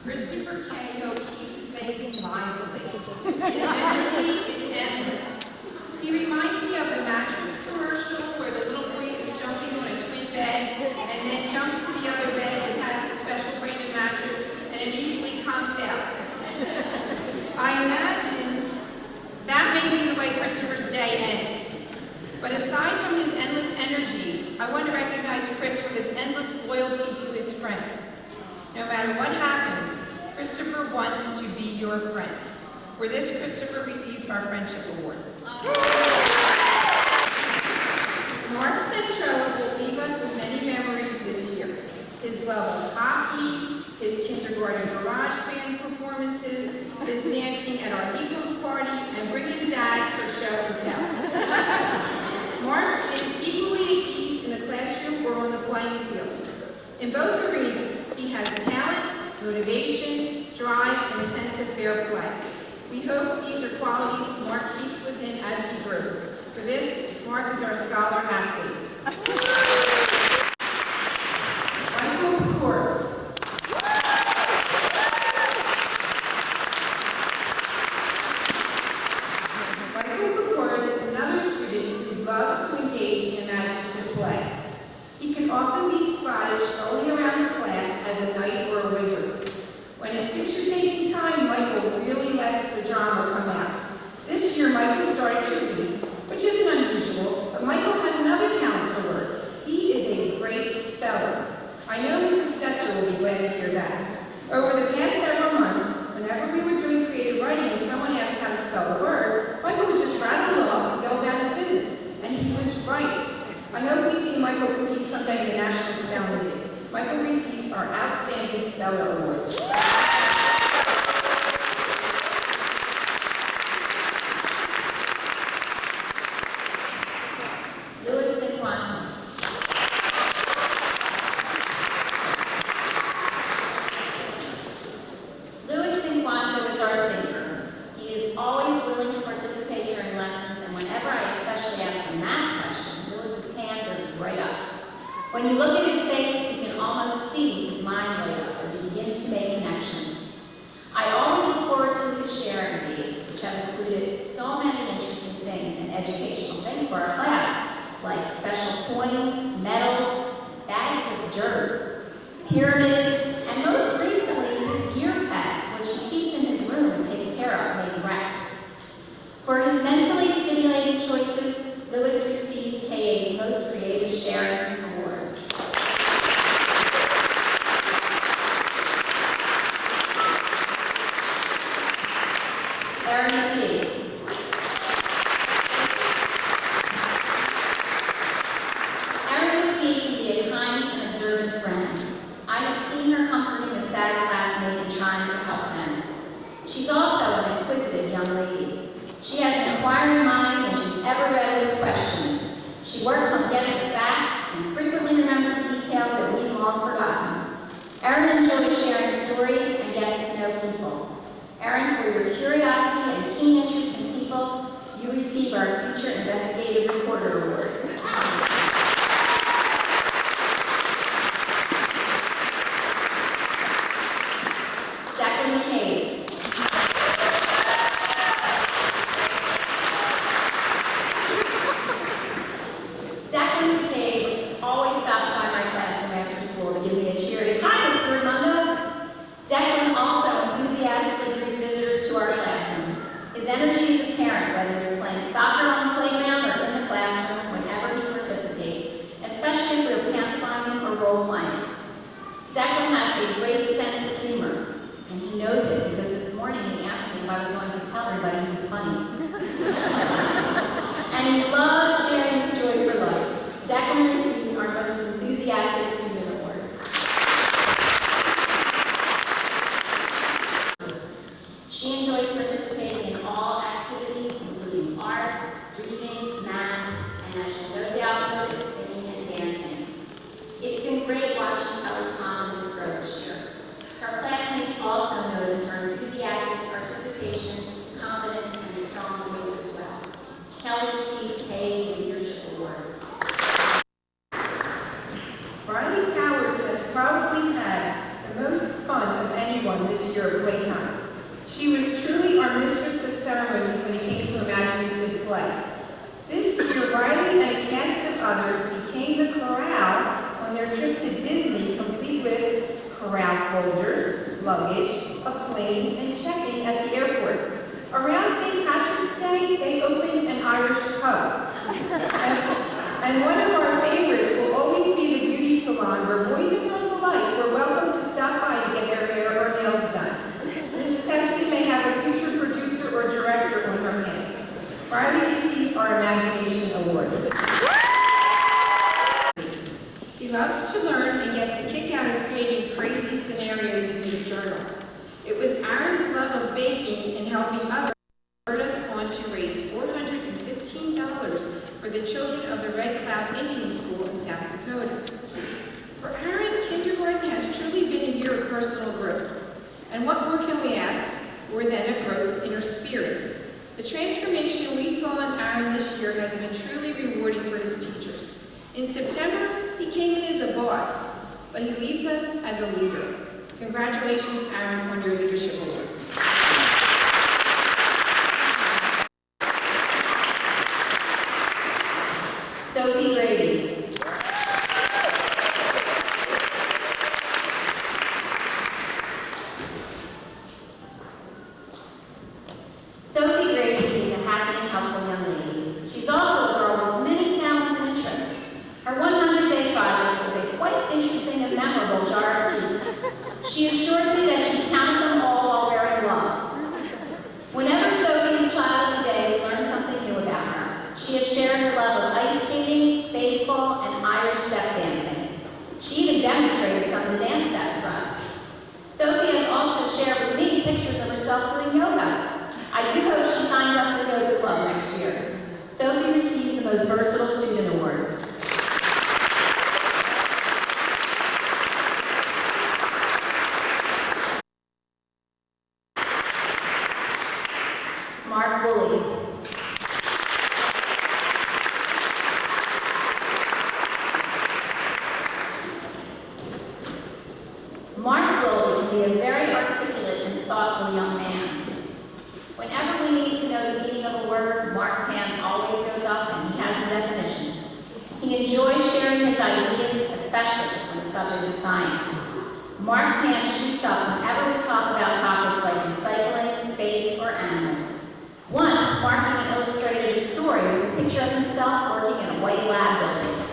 Christopher Kango keeps things lively. His energy is endless. He reminds me of the mattress commercial where the little boy is jumping on a twin bed and then jumps to the other bed and has a special branded mattress and immediately comes out. I imagine that may be the way Christopher's day ends. But aside from his endless energy, I want to recognize Chris for his endless loyalty to his friends. No matter what happens, Christopher wants to be your friend. For this, Christopher receives our Friendship Award. Mark Centrella will leave us with many memories this year. His love of hockey, his kindergarten garage band performances, his dancing at our Eagles party, and bringing Dad for show and tell. Mark is equally at ease in the classroom or on the playing field. In both arenas, he has talent, motivation, drive, and a sense of fair play. We hope these are qualities Mark keeps with him as he grows. For this, Mark is our scholar athlete. Michael Kors. Michael Kors is another student who loves to engage in imaginative play. He can often be spotted strolling around the class as a knight or a wizard. When it's picture-taking time, Michael really lets the drama come out. This year, Michael started to read, which isn't unusual, but Michael has another talent for words. He is a great speller. I know Mrs. Stetzer will be glad to hear that. Over the past several months, whenever we were doing creative writing and someone asked how to spell a word, Michael would just rattle it off and go about his business. And he was right. I hope we see Michael compete someday in the National Spelling Bee. Michael receives our Outstanding Speller Award. When you look at his face, you can almost see his mind light up as he begins to make connections. I always look forward to his sharing days, which have included so many interesting things and educational things for our class, like special coins, medals, bags of dirt, pyramids, and most recently, his gear pet, which he keeps in his room and takes care of when he wrecks. For his mentally stimulating choices, Lewis receives KA's Most Creative Sharing Award. Erin McKee. Erin McKee can be a kind and observant friend. I have seen her comforting a sad classmate and trying to help them. She's also an inquisitive young lady. She has an inquiring mind and she's ever ready with questions. She works on getting facts and frequently remembers details that we've long forgotten. Erin enjoys sharing stories and getting to know people. Erin, for your curiosity and keen interest in people, you receive our Future Investigative Reporter Award. Declan McCabe. Declan McCabe always stops by my classroom after school to give me a cheery, "Hi, Miss Fernando." Declan also enthusiastically greets visitors to our classroom. His energy is apparent whether he's playing soccer on the playground or in the classroom whenever he participates. home this year of playtime. She was truly our mistress of ceremonies when it came to imaginative play. This year, Riley and a cast of others became the chorale on their trip to Disney, complete with chorale holders, luggage, a plane, and check-in at the airport. Around St. Patrick's Day, they opened an Irish pub. And one of our favorites will always be the beauty salon, where boys and girls alike were welcome to stop by to get their hair or nails done. Miss Testy may have a future producer or director on her hands. Riley receives our Imagination Award. He loves to learn and gets a kick out of creating crazy scenarios in his journal. It was Aaron's love of baking and helping others spurred us on to raise $415 for the children of the Red Cloud Indian School in South Dakota. For Aaron, kindergarten has truly been a year of personal growth. And what more can we ask more than a growth of inner spirit? The transformation we saw in Aaron this year has been truly rewarding for his teachers. In September, he came in as a boss, but he leaves us as a leader. Congratulations, Aaron, on your leadership award. Sophie Grady. Sophie Grady is a happy and helpful young lady. She's also a girl with many talents and interests. Her 100-day project is a quite interesting and memorable jar of teeth. She assures me that she counted them all while wearing gloves. Whenever Sophie is Child of the Day, we learn something new about her. She has shared her love of ice skating, baseball, and Irish step dancing. She even demonstrated some of the dance steps for us. Sophie has also shared with me pictures of herself doing yoga. I do hope she signs up for the yoga club next year. Sophie receives the Most Versatile Student Award. Mark Woolley. Mark Woolley can be a very articulate and thoughtful young man. Whenever we need to know the meaning of a word, Mark's hand always goes up and he has the definition. He enjoys sharing his ideas, especially when the subject is science. Mark's hand shoots up whenever we talk about topics like recycling, space, or animals. Once, Mark even illustrated a story with a picture of himself working in a white lab building.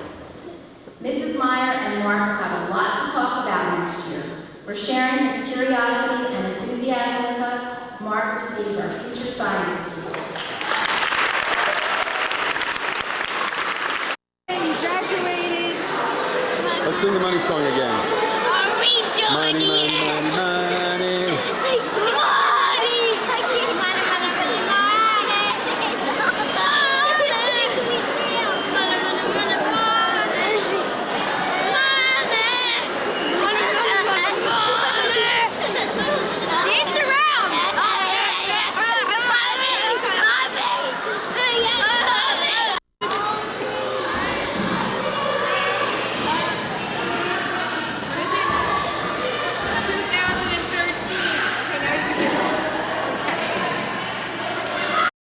Mrs. Meyer and Mark have a lot to talk about next year. For sharing his curiosity and enthusiasm with us, Mark receives our Future Scientist